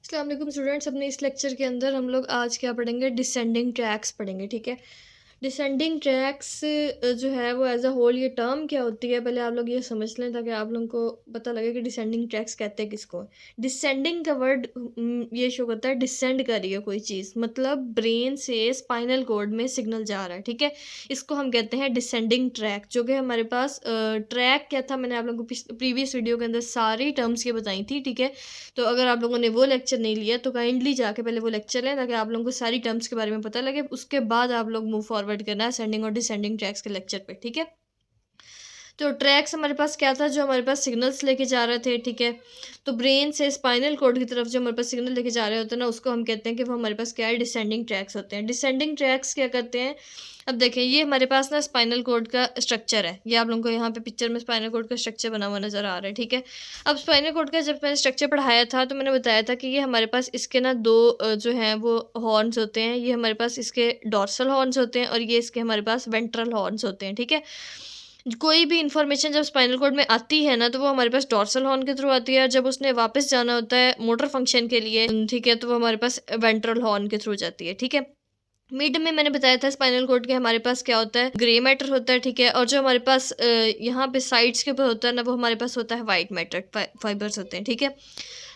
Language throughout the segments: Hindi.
अस्सलाम वालेकुम स्टूडेंट्स। अपने इस लेक्चर के अंदर हम लोग आज क्या पढ़ेंगे, डिसेंडिंग ट्रैक्स पढ़ेंगे। ठीक है। डिसेंडिंग ट्रैक्स जो है वो एज अ होल ये टर्म क्या होती है, पहले आप लोग ये समझ लें ताकि आप लोगों को पता लगे कि डिसेंडिंग ट्रैक्स कहते हैं किसको। डिसेंडिंग का वर्ड ये शो करता है डिसेंड कर रही है कोई चीज़, मतलब ब्रेन से स्पाइनल कॉर्ड में सिग्नल जा रहा है। ठीक है। इसको हम कहते हैं डिसेंडिंग ट्रैक, जो कि हमारे पास ट्रैक क्या था मैंने आप लोगों को प्रीवियस वीडियो के अंदर सारी टर्म्स ये बताई थी। ठीक है। तो अगर आप लोगों ने वो लेक्चर नहीं लिया तो काइंडली जाके पहले वो लेक्चर लें ताकि आप लोगों को सारी टर्म्स के बारे में पता लगे। उसके बाद आप लोग मूव फॉरवर्ड करना है सेंडिंग और डिसेंडिंग ट्रैक्स के लेक्चर पे। ठीक है। तो ट्रैक्स हमारे पास क्या था, जो हमारे पास सिग्नल्स लेके जा रहे थे। ठीक है। तो ब्रेन से स्पाइनल कॉर्ड की तरफ जो हमारे पास सिग्नल लेके जा रहे होते हैं ना, उसको हम कहते हैं कि वो हमारे पास क्या है, डिसेंडिंग ट्रैक्स होते हैं। डिसेंडिंग ट्रैक्स क्या करते हैं, अब देखें ये हमारे पास ना स्पाइनल कॉर्ड का स्ट्रक्चर है। ये आप लोगों को यहाँ पे पिक्चर में स्पाइनल कॉर्ड का स्ट्रक्चर बना हुआ नजर आ रहा है। ठीक है। अब स्पाइनल कॉर्ड का जब मैंने स्ट्रक्चर पढ़ाया था तो मैंने बताया था कि ये हमारे पास इसके ना दो जो हैं वो हॉर्न्स होते हैं। ये हमारे पास इसके डॉर्सल हॉर्न्स होते हैं और ये इसके हमारे पास वेंट्रल हॉर्न्स होते हैं। ठीक है। कोई भी इंफॉर्मेशन जब स्पाइनल कॉर्ड में आती है ना, तो वो हमारे पास डॉर्सल हॉर्न के थ्रू आती है, और जब उसने वापस जाना होता है मोटर फंक्शन के लिए, ठीक है, तो वो हमारे पास वेंट्रल हॉर्न के थ्रू जाती है। ठीक है। मिड में मैंने बताया था स्पाइनल कॉर्ड के हमारे पास क्या होता है, ग्रे मैटर होता है। ठीक है। और जो हमारे पास यहाँ पे साइड्स के ऊपर होता है ना, वो हमारे पास होता है वाइट मैटर फाइबर्स होते हैं। ठीक है।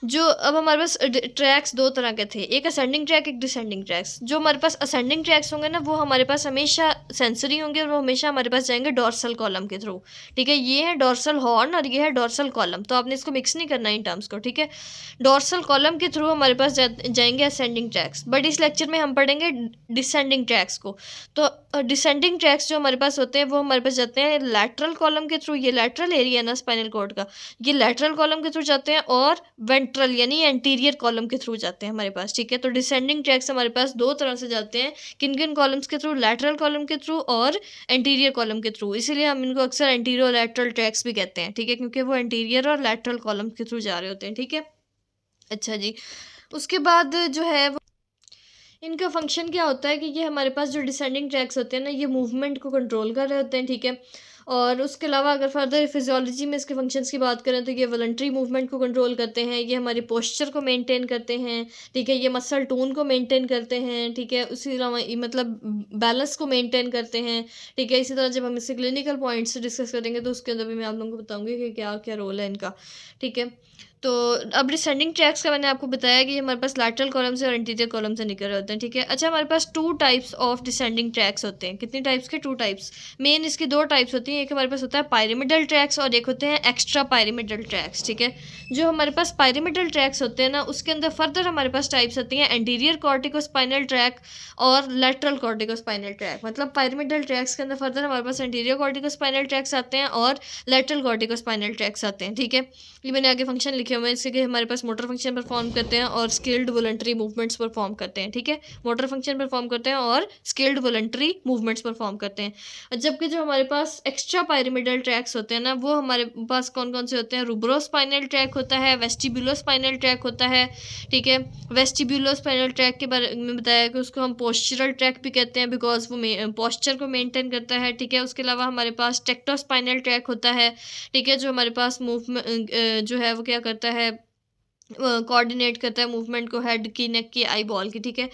जो अब हमारे पास ट्रैक्स दो तरह के थे, एक असेंडिंग ट्रैक, एक डिसेंडिंग ट्रैक्स। जो हमारे पास असेंडिंग ट्रैक्स होंगे ना, वो हमारे पास हमेशा सेंसरी होंगे और वो हमेशा हमारे पास जाएंगे डॉर्सल कॉलम के थ्रू। ठीक है। ये है डॉर्सल हॉर्न और ये है डॉर्सल कॉलम, तो आपने इसको मिक्स नहीं करना इन टर्म्स को। ठीक है। डॉर्सल कॉलम के थ्रू हमारे पास जाएंगे असेंडिंग ट्रैक्स, बट इस लेक्चर में हम पढ़ेंगे डिसेंडिंग ट्रैक्स को। तो डिसेंडिंग ट्रैक्स जो हमारे पास होते हैं वो हमारे पास जाते हैं लैटरल कॉलम के थ्रू। ये लैटरल एरिया है ना स्पाइनल कॉर्ड का, ये लैटरल कॉलम के थ्रू जाते हैं, और वेंट्रल यानी एंटीरियर कॉलम के थ्रू जाते हैं हमारे पास। ठीक है। तो डिसेंडिंग ट्रैक्स हमारे पास दो तरह से जाते हैं, किन किन कॉलम्स के थ्रू, लैटरल कॉलम के थ्रू और एंटीरियर कॉलम के थ्रू। इसीलिए हम इनको अक्सर एंटीरियर लैटरल ट्रैक्स भी कहते हैं। ठीक है। क्योंकि वो एंटीरियर और लैटरल कॉलम के थ्रू जा रहे होते हैं। ठीक है। अच्छा जी। उसके बाद जो है इनका फंक्शन क्या होता है कि ये हमारे पास जो डिसेंडिंग ट्रैक्स होते हैं ना, ये मूवमेंट को कंट्रोल कर रहे होते हैं। ठीक है। और उसके अलावा अगर फर्दर फिजियोलॉजी में इसके फंक्शंस की बात करें तो ये वॉलंटरी मूवमेंट को कंट्रोल करते हैं, ये हमारे पोस्चर को मेंटेन करते हैं। ठीक है। ये मसल टोन को मेंटेन करते हैं। ठीक है। उसी अलावा ये मतलब बैलेंस को मेंटेन करते हैं। ठीक है। इसी तरह जब हम इससे क्लिनिकल पॉइंट्स डिस्कस करेंगे तो उसके अंदर भी मैं आप लोगों को बताऊंगी कि क्या क्या रोल है इनका। ठीक है। तो अब डिसेंडिंग ट्रैक्स का मैंने आपको बताया कि हमारे पास लैटरल कॉलम से और इंटीरियर कॉलम से निकल रहे होते हैं। ठीक है। अच्छा, हमारे पास two types of descending tracts होते हैं। कितनी टाइप्स के, टू टाइप्स। मेन इसकी दो टाइप्स होती हैं, एक हमारे पास होता है पायरिमिडल ट्रैक्स और एक होते हैं एक्स्ट्रा पायरिमिडल ट्रैक्स। ठीक है। जो हमारे पास पायरिमिडल ट्रैक्स होते हैं ना, उसके अंदर फर्दर हमारे पास टाइप्स होती हैं एंटीरियर कॉर्टिकोस्पाइनल ट्रैक और लेटरल कॉर्टिकोस्पाइनल ट्रैक। मतलब पायरिमिडल ट्रैक्स के अंदर फर्दर हमारे पास एंटीरियर कॉर्टिकोस्पाइनल ट्रैक्स आते हैं और लेटरल कॉर्टिकोस्पाइनल ट्रैक्स आते हैं। ठीक है। ये मैंने आगे फंक्शन लिखे हुए हैं इसके कि हमारे पास मोटर फंक्शन परफॉर्म करते हैं और स्किल्ड वॉलंटरी मूवमेंट्स परफॉर्म करते हैं। ठीक है। मोटर फंक्शन परफॉर्म करते हैं और स्किल्ड वॉलंटरी मूवमेंट्स परफॉर्म करते हैं। जबकि जो हमारे पास एक्स्ट्रा पायरिमिडल ट्रैक्स होते हैं ना, वो हमारे पास कौन कौन से होते हैं, रूब्रोस्पाइनल ट्रैक होता है, वेस्टिब्यूलोस्पाइनल ट्रैक होता है। ठीक है। वेस्टिब्यूलोस्पाइनल ट्रैक के बारे में बताया कि उसको हम पोस्चरल ट्रैक भी कहते हैं, बिकॉज वो पोस्चर को मेंटेन करता है। ठीक है। उसके अलावा हमारे पास टेक्टोस्पाइनल ट्रैक होता है। ठीक है। जो हमारे पास मूवमेंट जो है वो क्या करता है, कोऑर्डिनेट करता है मूवमेंट को हेड की, नेक की, आई बॉल की। ठीक है।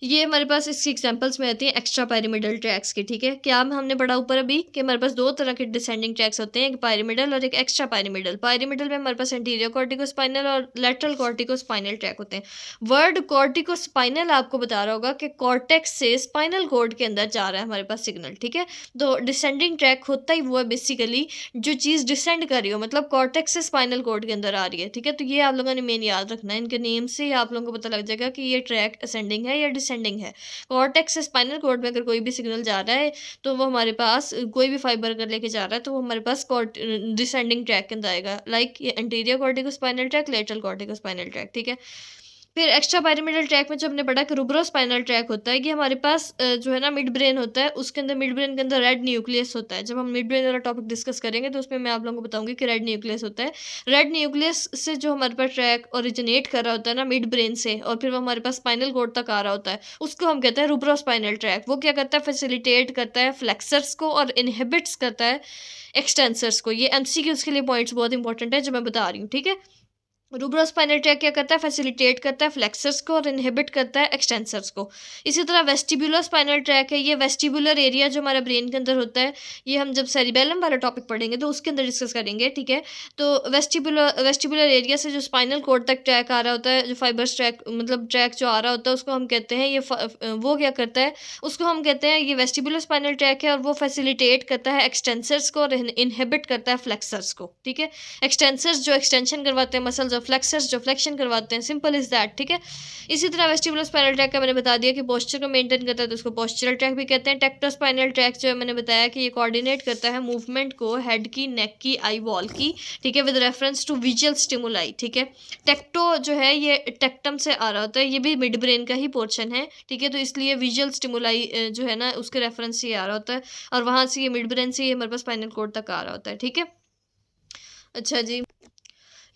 ये हमारे पास इसकी एग्जांपल्स में आती हैं एक्स्ट्रा पायरिमिडल ट्रैक्स की। ठीक है। क्या हमने पढ़ा ऊपर अभी कि हमारे पास दो तरह के डिसेंडिंग ट्रैक्स होते हैं, एक पायरिमिडल और एक एक्स्ट्रा पायरिमिडल। पायरिमिडल में हमारे पास एंटीरियर कॉर्टिकोस्पाइनल और लेटरल कॉर्टिकोस्पाइनल ट्रैक होते हैं। वर्ड कॉर्टिकोस्पाइनल आपको बता रहा होगा कि कॉर्टेक्स से स्पाइनल कॉर्ड के अंदर जा रहा है हमारे पास सिग्नल। ठीक है। तो डिसेंडिंग ट्रैक होता ही वो है बेसिकली जो चीज़ डिसेंड कर रही हो, मतलब कॉर्टेक्स से स्पाइनल कॉर्ड के अंदर आ रही है। ठीक है। तो ये आप लोगों ने मेन याद रखना है, इनके नेम से ही आप लोगों को पता लग जाएगा कि ये ट्रैक असेंडिंग है या डिसेंडिंग है। कॉर्टेक्स से स्पाइनल कॉर्ड में अगर कोई भी सिग्नल जा रहा है तो वो हमारे पास कोई भी फाइबर अगर लेके जा रहा है तो वो हमारे पास डिसेंडिंग ट्रैक के अंदर आएगा, लाइक ये anterior corticospinal tract, lateral corticospinal tract. ठीक है। फिर एक्स्ट्रा पायरिमिडल ट्रैक में जो हमने पढ़ा कि रूब्रोस्पाइनल ट्रैक होता है, ये हमारे पास जो है ना मिड ब्रेन होता है, उसके अंदर मिड ब्रेन के अंदर रेड न्यूक्लियस होता है। जब हम मिड ब्रेन वाला टॉपिक डिस्कस करेंगे तो उसमें मैं आप लोगों को बताऊंगी कि रेड न्यूक्लियस होता है। रेड न्यूक्लियस से जो हमारे पास ट्रैक ओरिजिनेट कर रहा होता है ना मिड ब्रेन से, और फिर वो हमारे पास स्पाइनल कॉर्ड तक आ रहा होता है, उसको हम कहते हैं रूब्रोस्पाइनल ट्रैक। वो क्या करता है, फैसिलिटेट करता है फ्लेक्सर्स को और इनहिबिट्स करता है एक्सटेंसर्स को। ये एमसीक्यूज के लिए पॉइंट्स बहुत इंपॉर्टेंट है जो मैं बता रही हूँ। ठीक है। रूब्रोस्पाइनल ट्रैक क्या करता है, फैसिलिटेट करता है फ्लेक्सर्स को और इनहिबिट करता है एक्सटेंसर्स को। इसी तरह वेस्टिबुलर स्पाइनल ट्रैक है, ये वेस्टिबुलर एरिया जो हमारा ब्रेन के अंदर होता है, ये हम जब सेरिबेलम वाला टॉपिक पढ़ेंगे तो उसके अंदर डिस्कस करेंगे, ठीक है। तो वेस्टिबुलर एरिया से जो स्पाइनल कोड तक ट्रैक आ रहा होता है, जो फाइबर्स ट्रैक मतलब ट्रैक जो आ रहा होता है, उसको हम कहते हैं वो क्या करता है, उसको हम कहते हैं ये वेस्टिबुलर स्पाइनल ट्रैक है, और वो फैसिलिटेट करता है एक्सटेंसर्स को और इनहिबिट करता है फ्लेक्सर्स को, ठीक है। एक्सटेंसर्स जो एक्सटेंशन करवाते हैं मसल्स, और फ्लेक्सर्स जो फ्लेक्शन करवाते हैं, सिंपल इज दैट, ठीक है। इसी तरह वेस्टिबुलर स्पाइनल ट्रैक का मैंने बता दिया कि पोस्चर को मेंटेन करता है, तो उसको पोस्चरल ट्रैक भी कहते हैं। टेक्टोस्पाइनल ट्रैक जो है मैंने बताया कि ये कोऑर्डिनेट करता है मूवमेंट को हेड की, नेक की, आई वॉल की, ठीक है, with reference to visual stimuli, ठीक है। टेक्टो जो है ये टेक्टम से आ रहा होता है, ये भी मिड ब्रेन का ही पोर्शन है, ठीक है। तो इसलिए विजुअल स्टिमुलाई जो है ना उसके रेफरेंस से ये आ रहा होता है, और वहाँ से ये मिड ब्रेन से ये हमारे पास स्पाइनल कोड तक आ रहा होता है, ठीक है। अच्छा जी,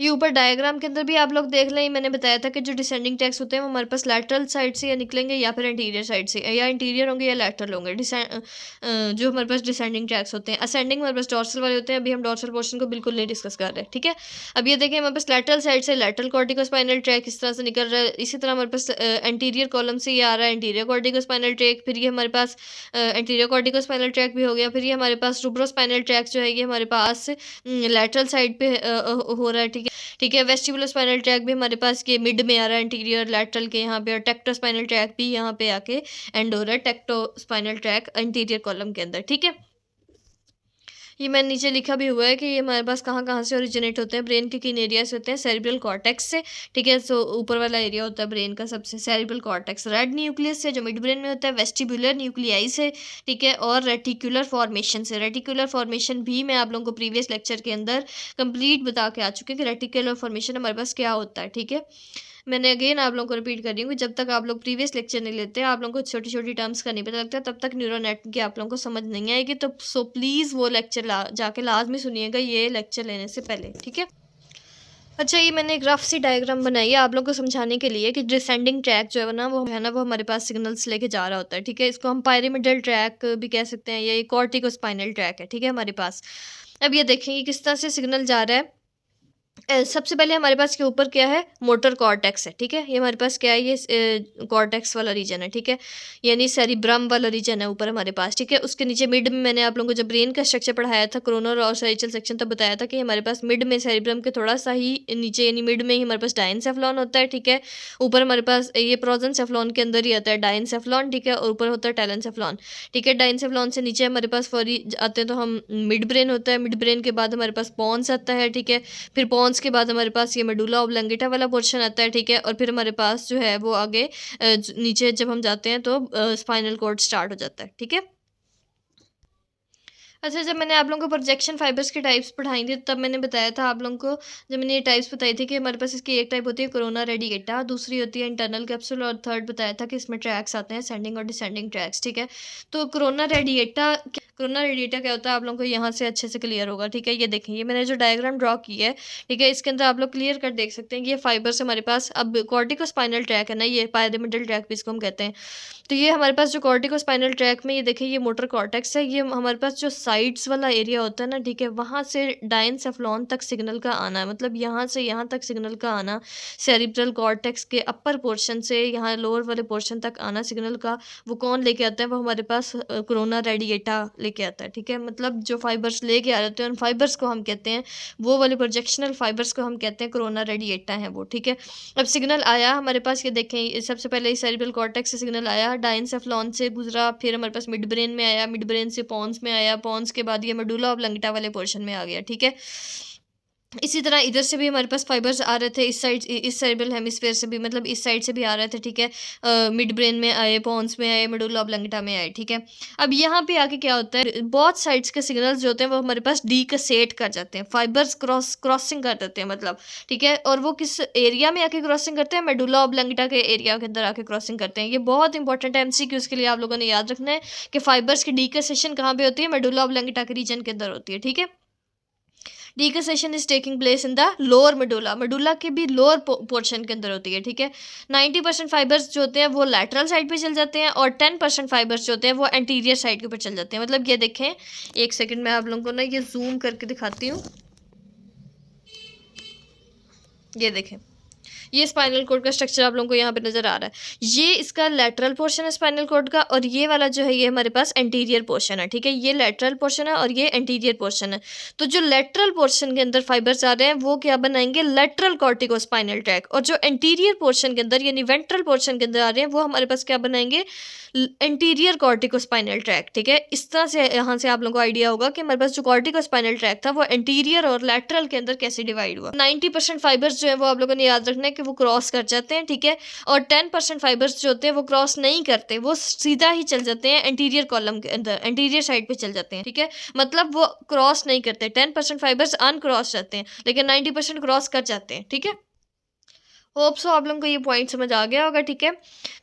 ये ऊपर डायग्राम के अंदर भी आप लोग देख लें, मैंने बताया था कि जो डिसेंडिंग ट्रैक्स होते हैं वो हमारे पास लैटरल साइड से या निकलेंगे या फिर इंटीरियर साइड से, या इंटीरियर होंगे या लैटरल होंगे। जो हमारे पास डिसेंडिंग ट्रैक्स होते हैं, असेंडिंग हमारे पास डॉर्सल वाले होते हैं। अभी हम डॉर्सल पोर्शन को बिल्कुल नहीं डिस्कस कर रहे हैं, ठीक है। अब ये देखें हमारे पास लैटरल साइड से लैटरल कॉर्टिकोस्पाइनल ट्रैक इस तरह से निकल रहा है। इसी तरह हमारे पास एंटीरियर कॉलम से ये आ रहा है एंटीरियर कॉर्टिकोस्पाइनल ट्रैक, फिर ये हमारे पास एंटीरियर कॉर्टिकोस्पाइनल ट्रैक भी हो गया। फिर ये हमारे पास रूब्रोस्पाइनल ट्रैक जो है ये हमारे पास लैटरल साइड पे हो रहा है, ठीक है, ठीक है। वेस्टिबुलर स्पाइनल ट्रैक भी हमारे पास के मिड में आ रहा है, इंटीरियर लैटरल के यहाँ पे, और टेक्टोस्पाइनल ट्रैक भी यहाँ पे आके एंड हो रहा है टेक्टोस्पाइनल ट्रैक इंटीरियर कॉलम के अंदर, ठीक है। ये मैंने नीचे लिखा भी हुआ है कि ये हमारे पास कहाँ कहाँ से ओरिजिनेट होते हैं, ब्रेन के किन एरिया से होते हैं, सेरिब्रल कॉर्टेक्स से, ठीक है। सो ऊपर वाला एरिया होता है ब्रेन का सबसे, सेरिब्रल कॉर्टेक्स, रेड न्यूक्लियस से जो मिड ब्रेन में होता है, वेस्टिबुलर न्यूक्लियाई से, ठीक है, और रेटिकुलर फॉर्मेशन से। रेटिकुलर फॉर्मेशन भी मैं आप लोगों को प्रीवियस लेक्चर के अंदर कंप्लीट बता के आ चुके हैं कि रेटिकुलर फॉर्मेशन हमारे पास क्या होता है, ठीक है। मैंने अगेन आप लोगों को रिपीट कर रही हूँ कि जब तक आप लोग प्रीवियस लेक्चर नहीं लेते, आप लोगों को छोटी छोटी टर्म्स का नहीं पता लगता, तब तक न्यूरोनेट की आप लोगों को समझ नहीं आएगी। तो सो प्लीज़ वो लेक्चर जाके लाजमी सुनिएगा ये लेक्चर लेने से पहले, ठीक है। अच्छा, ये मैंने एक रफ सी डायग्राम बनाई है आप लोगों को समझाने के लिए कि डिसेंडिंग ट्रैक जो है ना वो हमारे पास सिग्नल्स लेके जा रहा होता है, ठीक है। इसको हम पायरामिडल ट्रैक भी कह सकते हैं, ये कॉर्टिकोस्पाइनल ट्रैक है, ठीक है, हमारे पास। अब ये देखेंगे किस तरह से सिग्नल जा रहा है। सबसे पहले हमारे पास के ऊपर क्या है, मोटर कॉर्टेक्स है, ठीक है। ये हमारे पास क्या है, ये कॉर्टेक्स वाला रीजन है, ठीक है, यानी सेरिब्रम वाला रीजन है ऊपर हमारे पास, ठीक है। उसके नीचे मिड में मैंने आप लोगों को जब ब्रेन का स्ट्रक्चर पढ़ाया था, कोरोनर और सेरिब्रल सेक्शन, तब बताया था कि हमारे पास मिड में सेरिब्रम के थोड़ा सा ही नीचे यानी मिड में ही हमारे पास डायनसेफ्लॉन होता है, ठीक है। ऊपर हमारे पास ये प्रोजेंसेफ्लॉन के अंदर ही आता है डायनसेफ्लॉन, ठीक है, और ऊपर होता है टेलेंसेफ्लॉन, ठीक है। डायनसेफ्लॉन से नीचे हमारे पास फॉरी आते हैं तो हम मिड ब्रेन होता है, मिड ब्रेन के बाद हमारे पास पॉन्स आता है, ठीक है। फिर पॉन्स के बाद हमारे पास ये मेडुला ऑब्लंगेटा वाला पोर्शन आता है, ठीक है। और फिर हमारे पास जो है वो आगे नीचे जब हम जाते हैं तो स्पाइनल कॉर्ड स्टार्ट हो जाता है, ठीक है। अच्छा, जब मैंने आप लोगों को प्रोजेक्शन फाइबर्स के टाइप्स पढ़ाई थी तब मैंने बताया था आप लोगों को, जब मैंने ये टाइप्स बताई थी कि हमारे पास इसकी एक टाइप होती है कोरोना रेडिएटा, दूसरी होती है इंटरनल कैप्सूल, और थर्ड बताया था कि इसमें ट्रैक्स आते हैं सेंडिंग और डिसेंडिंग ट्रैक्स, ठीक है। तो कोरोना रेडिएटा क्या होता है आप लोगों को यहाँ से अच्छे से क्लियर होगा, ठीक है। ये देखें, ये मैंने जो डायग्राम ड्रॉ की है, ठीक है, इसके अंदर आप लोग क्लियर कर देख सकते हैं कि ये फाइबर्स हमारे पास, अब कॉर्टिकोस्पाइनल ट्रैक है ना, ये पायरामिडल ट्रैक भी इसको हम कहते हैं। तो ये हमारे पास जो कॉर्टिकोस्पाइनल ट्रैक में ये देखिए ये मोटर कॉर्टेक्स है, ये हमारे पास जो साइड्स वाला एरिया होता है ना, ठीक है, वहाँ से डायनसेफ्लॉन तक सिग्नल का आना है, मतलब यहाँ से यहाँ तक सिग्नल का आना, सेरिब्रल कॉर्टेक्स के अपर पोर्शन से यहाँ लोअर वाले पोर्शन तक आना सिग्नल का, वो कौन लेके आता है, वो हमारे पास कोरोना रेडिएटा लेके आता है, ठीक है। मतलब जो फाइबर्स लेके आ रहे हैं उन फाइबर्स को हम कहते हैं, वो वाले प्रोजेक्शनल फाइबर्स को हम कहते हैं कोरोना रेडिएटा है वो, ठीक है। अब सिग्नल आया हमारे पास, ये देखें, सबसे पहले सेरिब्रल कॉर्टेक्स से सिग्नल आया, डायनसेफ्लॉन से गुजरा, फिर हमारे पास मिड ब्रेन में आया, मिड ब्रेन से पॉन्स में आया, पॉन्स के बाद ये मेडुला ऑब्लंगेटा वाले पोर्शन में आ गया, ठीक है। इसी तरह इधर से भी हमारे पास फाइबर्स आ रहे थे, इस साइड, इस सेरिब्रल हेमिस्फीयर से भी, मतलब इस साइड से भी आ रहे थे, ठीक है। मिड ब्रेन में आए, पॉन्स में आए, मेडुला ऑब्लंगेटा में आए, ठीक है। अब यहाँ पे आके क्या होता है, बहुत साइड्स के सिग्नल्स जो होते हैं वो हमारे पास डीकसेट कर जाते हैं, फाइबर्स क्रॉसिंग कर देते हैं, मतलब, ठीक है। और वो किस एरिया में आके क्रॉसिंग करते हैं, मेडुला ऑब्लंगेटा के एरिया के अंदर आके क्रॉसिंग करते हैं। ये बहुत इंपॉर्टेंट है, एमसीक्यूज के लिए आप लोगों ने याद रखना है कि फाइबर्स की डीकसेशन कहाँ पे होती है, मेडुला ऑब्लंगेटा के रीजन के अंदर होती है, ठीक है। डिकसेशन is taking place in the lower medulla, medulla के भी लोअर पोर्शन के अंदर होती है, ठीक है। 90% फाइबर्स जो होते हैं वो लैटरल साइड पे चल जाते हैं, और 10% फाइबर्स जो होते हैं वो एंटीरियर साइड के ऊपर चल जाते हैं। मतलब ये देखें, एक सेकंड में आप लोगों को ना ये जूम करके दिखाती हूँ। ये देखें, ये स्पाइनल कॉर्ड का स्ट्रक्चर आप लोगों को यहाँ पे नज़र आ रहा है। ये इसका लेटरल पोर्शन है स्पाइनल कॉर्ड का, और ये वाला जो है ये हमारे पास एंटीरियर पोर्शन है, ठीक है। ये लेटरल पोर्शन है और ये एंटीरियर पोर्शन है। तो जो लेटरल पोर्शन के अंदर फाइबर्स आ रहे हैं वो क्या बनाएंगे, लेटरल कॉर्टिकोस्पाइनल ट्रैक, और जो एंटीरियर पोर्शन के अंदर यानी वेंट्रल पोर्शन के अंदर आ रहे हैं वो हमारे पास क्या बनाएंगे, एंटीरियर कॉर्टिकोस्पाइनल ट्रैक, ठीक है। इस तरह से यहाँ से आप लोगों को आइडिया होगा कि हमारे पास जो कॉर्टिकोस्पाइनल ट्रैक था वो एंटीरियर और लेटरल के अंदर कैसे डिवाइड हुआ। 90% फाइबर्स जो है वो आप लोगों ने याद रखना है कि वो क्रॉस कर जाते हैं, ठीक है। और 10% फाइबर्स जो होते हैं वो क्रॉस नहीं करते, वो सीधा ही चल जाते हैं एंटीरियर कॉलम के अंदर, एंटीरियर साइड पे चल जाते हैं, ठीक है। मतलब वो क्रॉस नहीं करते, 10% फाइबर्स अनक्रॉस जाते हैं, लेकिन 90% क्रॉस कर जाते हैं, ठीक है। होप सो आप लोगों को ये पॉइंट समझ आ गया होगा, ठीक है।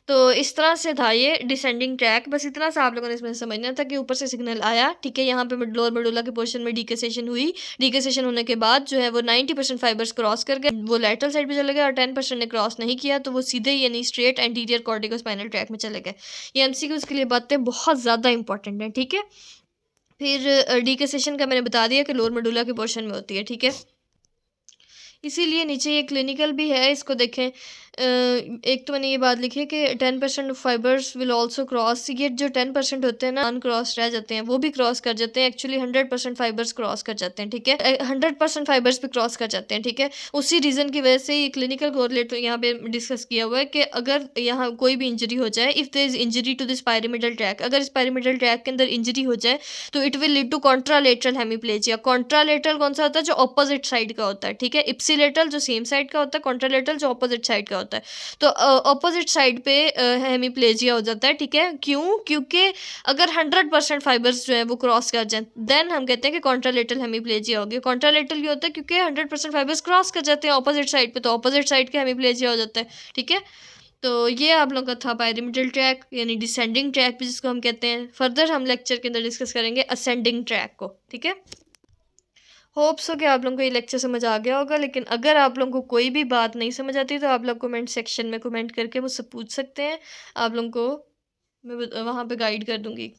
तो इस तरह से था ये डिसेंडिंग ट्रैक, बस इतना सा आप लोगों ने इसमें समझना था कि ऊपर से सिग्नल आया, ठीक है। यहाँ पे लोअर मेडुला के पोर्शन में डीकेसेशन हुई, डीकेसेशन होने के बाद जो है वो 90% फाइबर्स क्रॉस कर गए, वो लेटरल साइड पे चले गए, और 10% ने क्रॉस नहीं किया तो वो सीधे यानी स्ट्रेट एंटीरियर कॉर्टिकोस्पाइनल ट्रैक में चले गए। ये एमसीक्यूज के लिए बातें बहुत ज़्यादा इंपॉर्टेंट हैं, ठीक है। फिर डीकेसेशन का मैंने बता दिया कि लोअर मेडुला के पोर्शन में होती है, ठीक है। इसीलिए नीचे ये क्लिनिकल भी है, इसको देखें। एक तो मैंने ये बात लिखी है कि 10% फाइबर्स विल आल्सो क्रॉस, ये जो 10% होते हैं ना अनक्रॉस रह जाते हैं वो भी क्रॉस कर जाते हैं, एक्चुअली 100% फाइबर्स क्रॉस कर जाते हैं, ठीक है। 100% फाइबर्स भी क्रॉस कर जाते हैं, ठीक है। उसी रीज़न की वजह से ये क्लिनिकल कोरिलेट यहाँ पे डिस्कस किया हुआ है कि अगर यहाँ कोई भी इंजरी हो जाए, if there is injury to this pyramidal tract, अगर इस पायरिमिडल ट्रैक के अंदर इंजरी हो जाए तो it will lead to contralateral hemiplegia. Contralateral कौन सा होता है, जो ऑपोजिट साइड का होता है, ठीक है। इप्सिलेटरल जो सेम साइड का होता है, कॉन्ट्रालेटरल जो ऑपोजिट साइड का होता है। तो ऑपोजिट साइड पे हेमीप्लेजिया हो जाता है, ठीक है। क्यों, क्योंकि अगर 100% फाइबर्स जो है वो क्रॉस कर जाए देन हम कहते हैं कि कॉन्ट्रालेटरल हेमीप्लेजिया होगी। कॉन्ट्रालेटरल ये होता है क्योंकि 100% फाइबर्स क्रॉस कर जाते हैं ऑपोजिट साइड पे, तो ऑपोजिट साइड का हेमीप्लेजिया हो जाता है, ठीक है। तो ये आप लोगों का था पायरिमिडल ट्रैक यानी डिसेंडिंग ट्रैक भी जिसको हम कहते हैं। फर्दर हम लेक्चर के अंदर डिस्कस करेंगे असेंडिंग ट्रैक को, ठीक है। होप्स हो कि आप लोगों को ये लेक्चर समझ आ गया होगा, लेकिन अगर आप लोगों को कोई भी बात नहीं समझ आती तो आप लोग कमेंट सेक्शन में कमेंट करके मुझसे पूछ सकते हैं, आप लोगों को मैं वहाँ पे गाइड कर दूँगी।